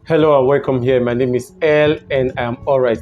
Hello and welcome here. My name is Earl and I'm alright.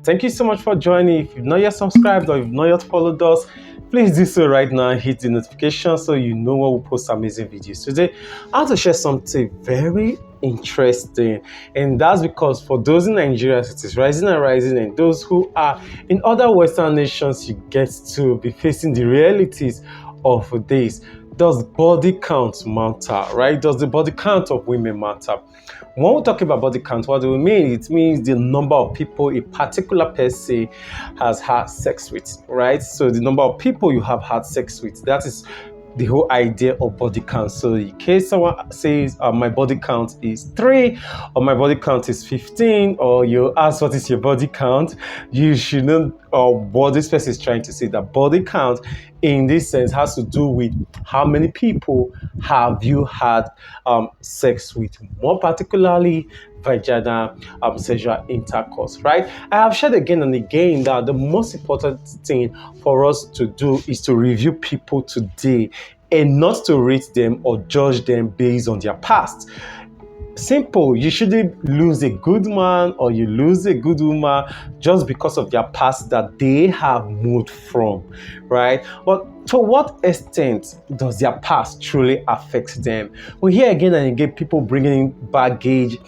Thank you so much for joining. If you've not yet subscribed or you've not yet followed us, please do so right now. Hit the notification so you know when we post amazing videos. Today, I want to share something very interesting, and that's because for those in Nigeria, it is rising and rising, and those who are in other Western nations, you get to be facing the realities of this. Does body count matter, right? Does the body count of women matter? When we talk about body count, what do we mean? It means the number of people a particular person has had sex with, right? So the number of people you have had sex with, that is the whole idea of body count. So in case someone says my body count is 3 or my body count is 15, or you ask what is your body count, you should know what this person is trying to say. That body count in this sense has to do with how many people have you had sex with, more particularly vagina sexual intercourse, right? I have shared again and again that the most important thing for us to do is to review people today and not to rate them or judge them based on their past. Simple. You shouldn't lose a good man or you lose a good woman just because of their past that they have moved from, right? But to what extent does their past truly affect them? We hear again and again people bringing baggages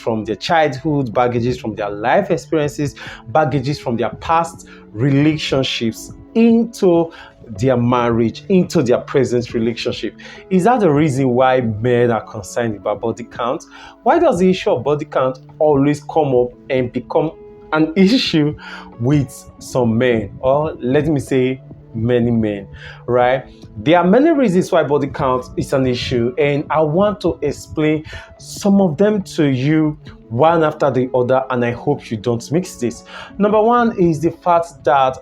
from their childhood, baggages from their life experiences, baggages from their past relationships into their marriage, into their present relationship. Is that the reason why men are concerned about body count? Why does the issue of body count always come up and become an issue with some men, or let me say many men, right? There are many reasons why body count is an issue, and I want to explain some of them to you one after the other, and I hope you don't mix this. Number one is the fact that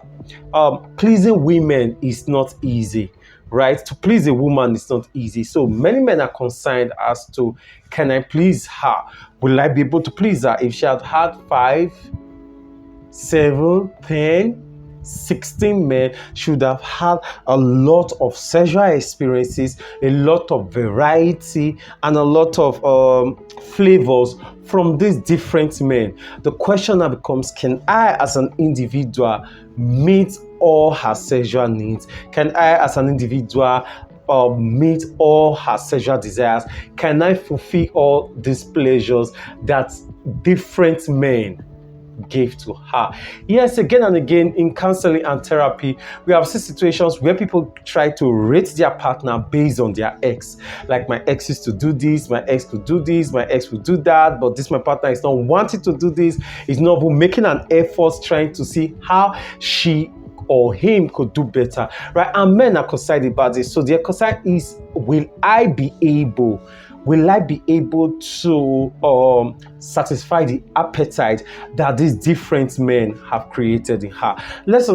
pleasing women is not easy, right? To please a woman is not easy. So many men are concerned as to, can I please her? Will I be able to please her if she had had 5, 7, 10, 16 men? Should have had a lot of sexual experiences, a lot of variety, and a lot of flavors from these different men. The question now becomes, can I as an individual meet all her sexual needs? Can I as an individual meet all her sexual desires? Can I fulfill all these pleasures that different men gave to her? Yes, again and again in counseling and therapy, we have seen situations where people try to rate their partner based on their ex. Like, my ex used to do this, my ex could do this, my ex would do that, but this my partner is not wanting to do this, is not making an effort trying to see how she or him could do better, right? And men are concerned about this. So their concern is, will I be able to satisfy the appetite that these different men have created in her? Let's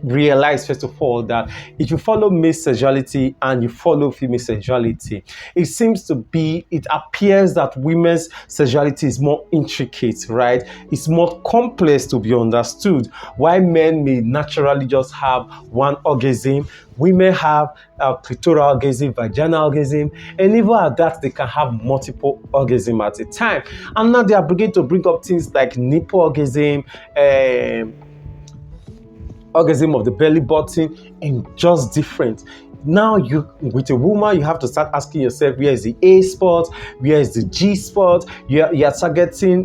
realize first of all that if you follow male sexuality and you follow female sexuality, it appears that women's sexuality is more intricate, right? It's more complex to be understood. While men may naturally just have one orgasm, women have clitoral orgasm, vaginal orgasm, and even at that, they can have multiple orgasms at a time. And now they are beginning to bring up things like nipple orgasm, orgasm of the belly button, and just different. Now, with a woman, you have to start asking yourself, where is the A spot? Where is the G spot? You're targeting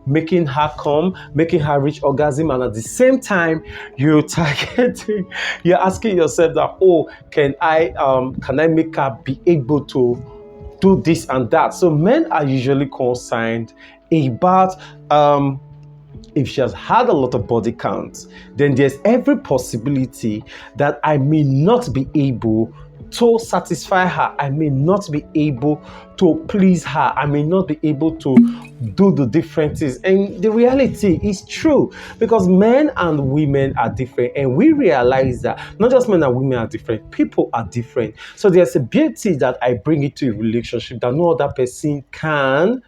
making her come, making her reach orgasm, and at the same time, you're asking yourself that, oh, can I make her be able to do this and that? So men are usually concerned about if she has had a lot of body count, then there's every possibility that I may not be able to satisfy her. I may not be able to please her. I may not be able to do the different things. And the reality is true, because men and women are different. And we realize that not just men and women are different, people are different. So there's a beauty that I bring into a relationship that no other person can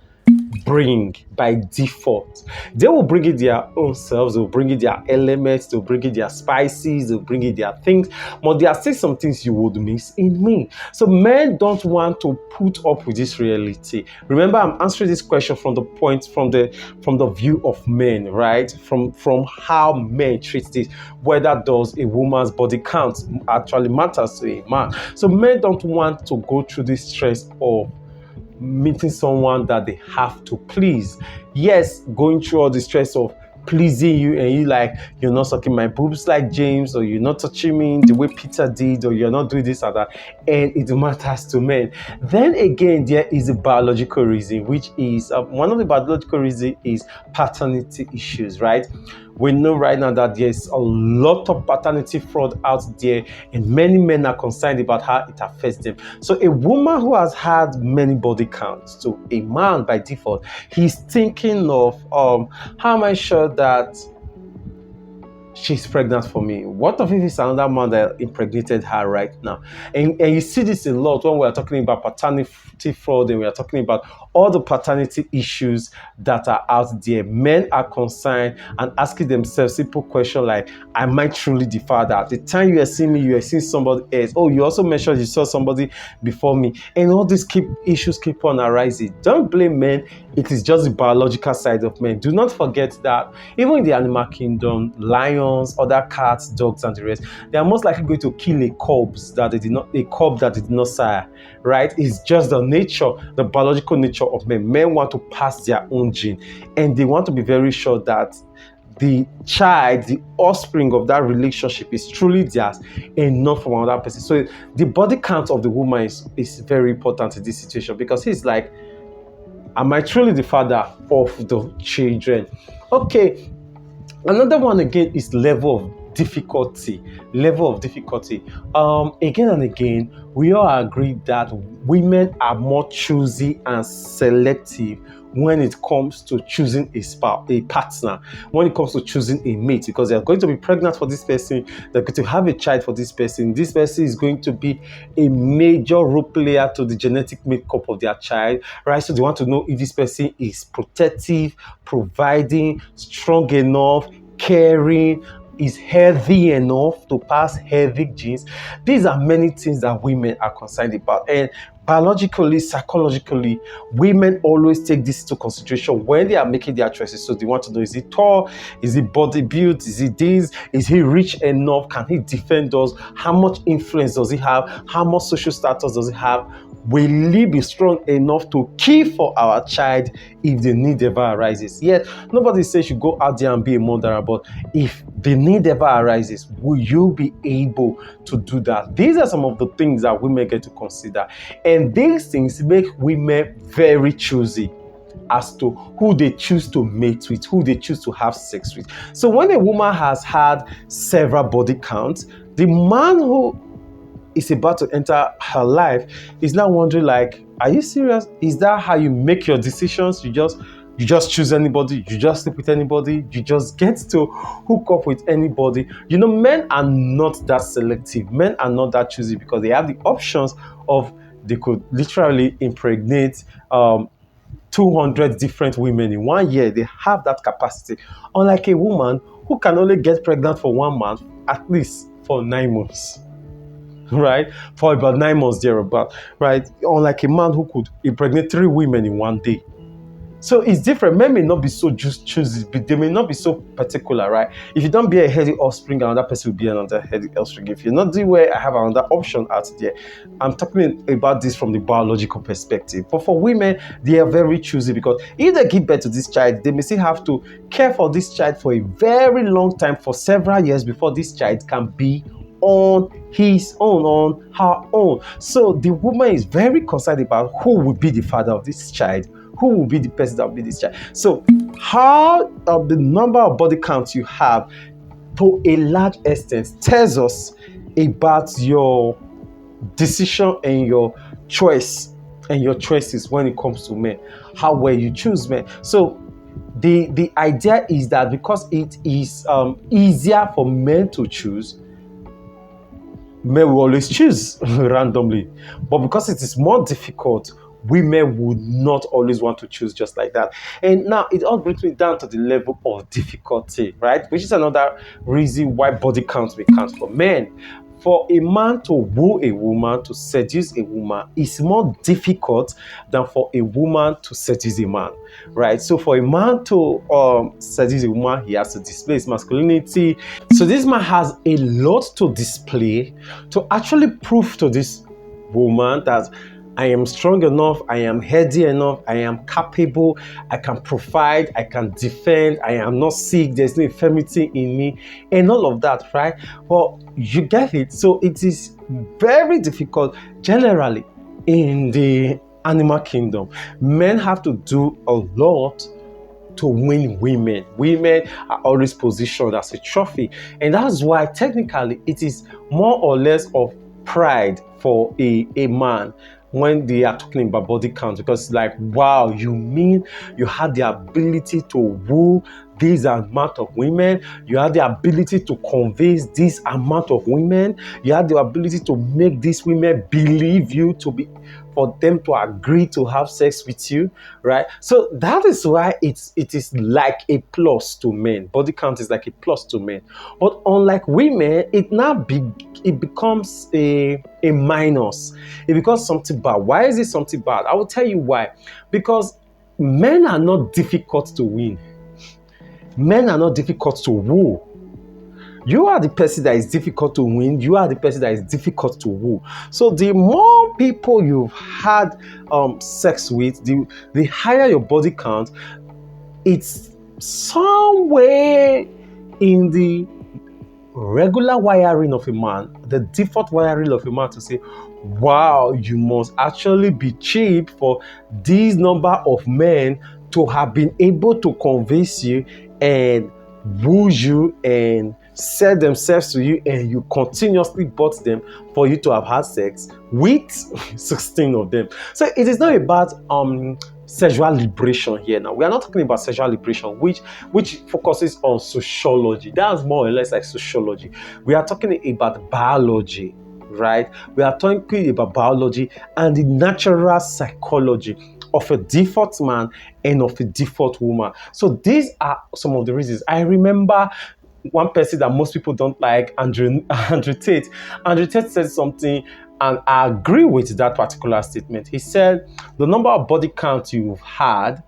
bring by default. They will bring it their own selves, they'll bring it their elements, they'll bring it their spices, they'll bring it their things, but there are still some things you would miss in me. So men don't want to put up with this reality. Remember, I'm answering this question from the point, from the view of men, right? From how men treat this, whether does a woman's body count actually matters to a man. So men don't want to go through this stress of meeting someone that they have to please. Yes, going through all the stress of pleasing you, and you like, you're not sucking my boobs like James, or you're not touching me the way Peter did, or you're not doing this or that, and it matters to men. Then again, there is a biological reason, which is one of the biological reasons is paternity issues, right? We know right now that there's a lot of paternity fraud out there, and many men are concerned about how it affects them. So a woman who has had many body counts, to a man by default, he's thinking of how am I sure that she's pregnant for me? What if it's another man that impregnated her right now? And you see this a lot when we're talking about paternity fraud, and we are talking about all the paternity issues that are out there. Men are concerned and asking themselves simple questions like, am I truly the father? At the time you are seeing me, you are seeing somebody else. Oh, you also mentioned you saw somebody before me. And all these issues keep on arising. Don't blame men. It is just the biological side of men. Do not forget that even in the animal kingdom, lions, other cats, dogs, and the rest, they are most likely going to kill a cub that they did not sire, right? It's just the nature, the biological nature of men. Men want to pass their own gene, and they want to be very sure that the child, the offspring of that relationship is truly theirs and not from another person. So the body count of the woman is very important in this situation, because he's like, am I truly the father of the children? Okay. Another one again is level of difficulty. Again and again, we all agree that women are more choosy and selective when it comes to choosing a partner, when it comes to choosing a mate, because they're going to be pregnant for this person, they're going to have a child for this person. This person is going to be a major role player to the genetic makeup of their child, right? So they want to know if this person is protective, providing, strong enough, caring, is healthy enough to pass healthy genes. These are many things that women are concerned about. And biologically, psychologically, women always take this into consideration when they are making their choices. So they want to know, is he tall? Is he body built? Is he this? Is he rich enough? Can he defend us? How much influence does he have? How much social status does he have? Will he be strong enough to care for our child if the need ever arises? Yes, nobody says you go out there and be a murderer, but if the need ever arises, will you be able to do that? These are some of the things that women get to consider. And these things make women very choosy as to who they choose to mate with, who they choose to have sex with. So when a woman has had several body counts, the man who is about to enter her life is now wondering, like, are you serious? Is that how you make your decisions? You just choose anybody, you just sleep with anybody, you just get to hook up with anybody. You know, men are not that selective. Men are not that choosy, because they have the options of, they could literally impregnate 200 different women in 1 year. They have that capacity. Unlike a woman who can only get pregnant for 1 month, at least for 9 months. Right? For about 9 months thereabout, right? Unlike a man who could impregnate 3 women in 1 day. So it's different. Men may not be so just choosy, but they may not be so particular, right? If you don't bear a healthy offspring, another person will be another healthy offspring. If you're not doing well, I have another option out there. I'm talking about this from the biological perspective. But for women, they are very choosy, because if they give birth to this child, they may still have to care for this child for a very long time, for several years, before this child can be on his own, on her own. So the woman is very concerned about who will be the father of this child, who will be the person that will be this child. So how the number of body counts you have, to a large extent, tells us about your decision and your choice and your choices when it comes to men, how well you choose men. So the idea is that because it is easier for men to choose, men will always choose randomly. But because it is more difficult, women would not always want to choose just like that. And now it all brings me down to the level of difficulty, right? Which is another reason why body count may count for men. For a man to woo a woman, to seduce a woman, is more difficult than for a woman to seduce a man, right? So for a man to seduce a woman, he has to display his masculinity. So this man has a lot to display to actually prove to this woman that I am strong enough, I am healthy enough, I am capable, I can provide, I can defend, I am not sick, there's no infirmity in me, and all of that, right? Well, you get it. So it is very difficult generally in the animal kingdom. Men have to do a lot to win women. Women are always positioned as a trophy, and that's why technically it is more or less of pride for a man when they are talking about body count, because like, wow, you mean you had the ability to woo this amount of women, you had the ability to convince this amount of women, you had the ability to make these women believe you, to be for them to agree to have sex with you, right? So that is why it is like a plus to men. Body count is like a plus to men. But unlike women, it becomes a minus. It becomes something bad. Why is it something bad? I will tell you why. Because men are not difficult to win. Men are not difficult to woo. You are the person that is difficult to win. You are the person that is difficult to woo. So the more people you've had sex with, the higher your body count. It's somewhere in the regular wiring of a man, the default wiring of a man, to say, wow, you must actually be cheap for this number of men to have been able to convince you and woo you and sell themselves to you, and you continuously bought them for you to have had sex with 16 of them. So it is not about sexual liberation here. Now we are not talking about sexual liberation, which focuses on sociology. That's more or less like sociology. We are talking about biology, right? We are talking about biology and the natural psychology of a default man and of a default woman. So these are some of the reasons. I remember one person that most people don't like, Andrew Tate. Andrew Tate said something, and I agree with that particular statement. He said, the number of body count you've had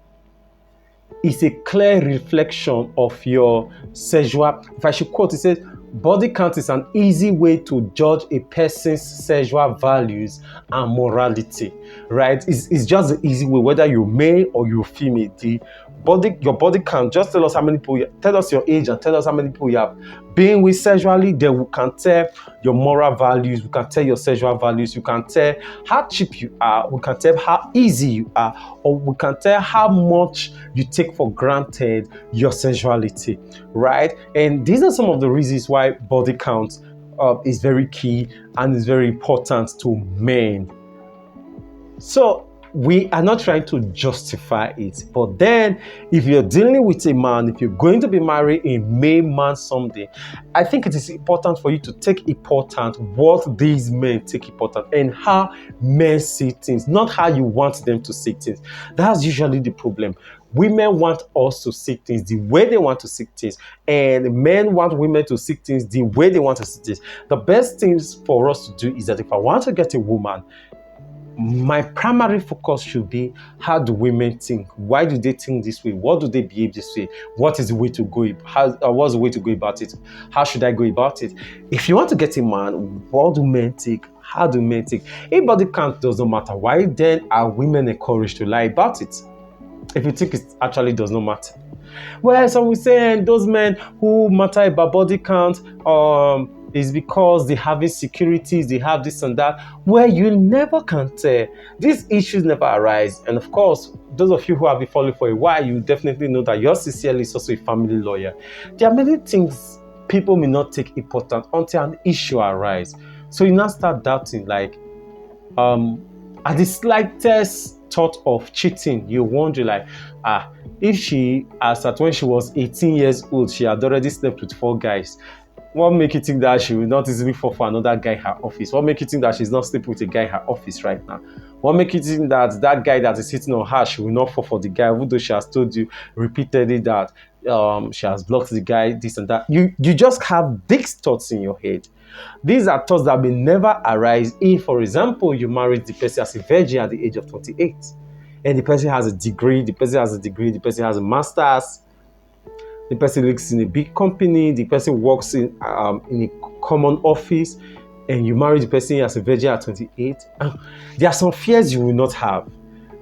is a clear reflection of your sexual. If I should quote, he said, body count is an easy way to judge a person's sexual values and morality, right? It's just the easy way, whether you're male or you're female. Your body count, just tell us how many people, tell us your age and tell us how many people you have been with sexually. Then we can tell your moral values, we can tell your sexual values, you can tell how cheap you are, we can tell how easy you are, or we can tell how much you take for granted your sexuality, right? And these are some of the reasons why body count is very key and is very important to men. So we are not trying to justify it, but then if you're dealing with a man, if you're going to be married a male man someday, I think it is important for you to take important what these men take important and how men see things, not how you want them to see things. That's usually the problem. Women want us to see things the way they want to see things, and men want women to see things the way they want to see things. The best things for us to do is that if I want to get a woman, my primary focus should be, how do women think? Why do they think this way? What do they behave this way? What is the way to go? What's the way to go about it? How should I go about it? If you want to get a man, what do men think? How do men think? If body count does not matter, why then are women encouraged to lie about it? If you think it actually does not matter. Well, some will say, and those men who matter about body count is because they have insecurities, they have this and that. Well, you never can tell. These issues never arise. And of course, those of you who have been following for a while, you definitely know that your CCL is also a family lawyer. There are many things people may not take important until an issue arises. So you now start doubting, like, at the slightest thought of cheating, you wonder, like, if she, as at when she was 18 years old, she had already slept with 4 guys, what make you think that she will not easily fall for another guy in her office? What make you think that she's not sleeping with a guy in her office right now? What make you think that that guy that is sitting on her, she will not fall for the guy, even though she has told you repeatedly that she has blocked the guy, this and that? You just have these thoughts in your head. These are thoughts that may never arise if, for example, you married the person as a virgin at the age of 28, and the person has a degree, the person has a master's, the person works in a big company, the person works in a common office, and you marry the person as a virgin at 28. There are some fears you will not have,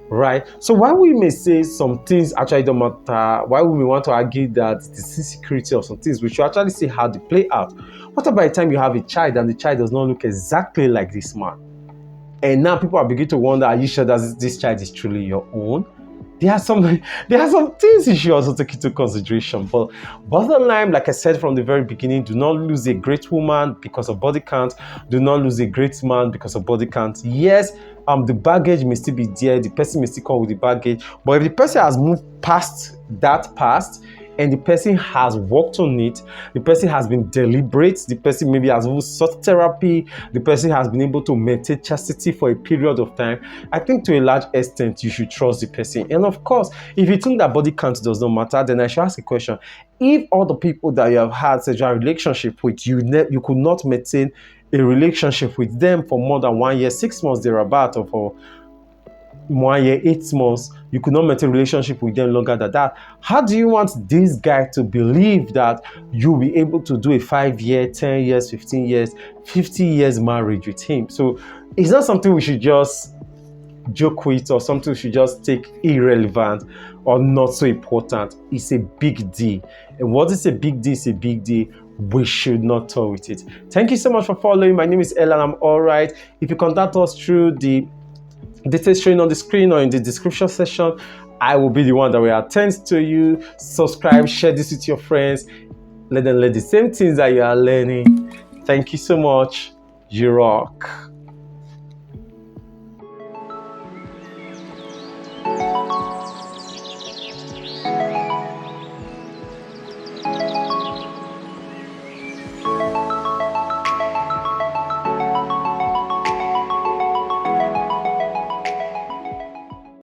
right? So while we may say some things actually don't matter, while we may want to argue that the insecurity of some things, we should actually see how they play out. What about the time you have a child and the child does not look exactly like this man? And now people are beginning to wonder, are you sure that this child is truly your own? There are some things you should also take into consideration. But bottom line, like I said from the very beginning, do not lose a great woman because of body count. Do not lose a great man because of body count. Yes, the baggage may still be there. The person may still come with the baggage. But if the person has moved past that past, and the person has worked on it, the person has been deliberate, the person maybe has even sought therapy, the person has been able to maintain chastity for a period of time, I think to a large extent you should trust the person. And of course, if you think that body count does not matter, then I should ask a question. If all the people that you have had sexual relationship with, you could not maintain a relationship with them for more than 1 year, 6 months thereabout, or for 1 year, 8 months, you could not maintain a relationship with them longer than that, how do you want this guy to believe that you'll be able to do a 5 year, 10 years, 15 years, 50 years marriage with him? So it's not something we should just joke with, or something we should just take irrelevant or not so important. It's a big deal. And what is a big deal? It's a big deal. We should not toy with it. Thank you so much for following. My name is Earl and I'm alright. If you contact us through the details showing on the screen or in the description section, I will be the one that will attend to you. Subscribe, share this with your friends, let them learn the same things that you are learning. Thank you so much. You rock.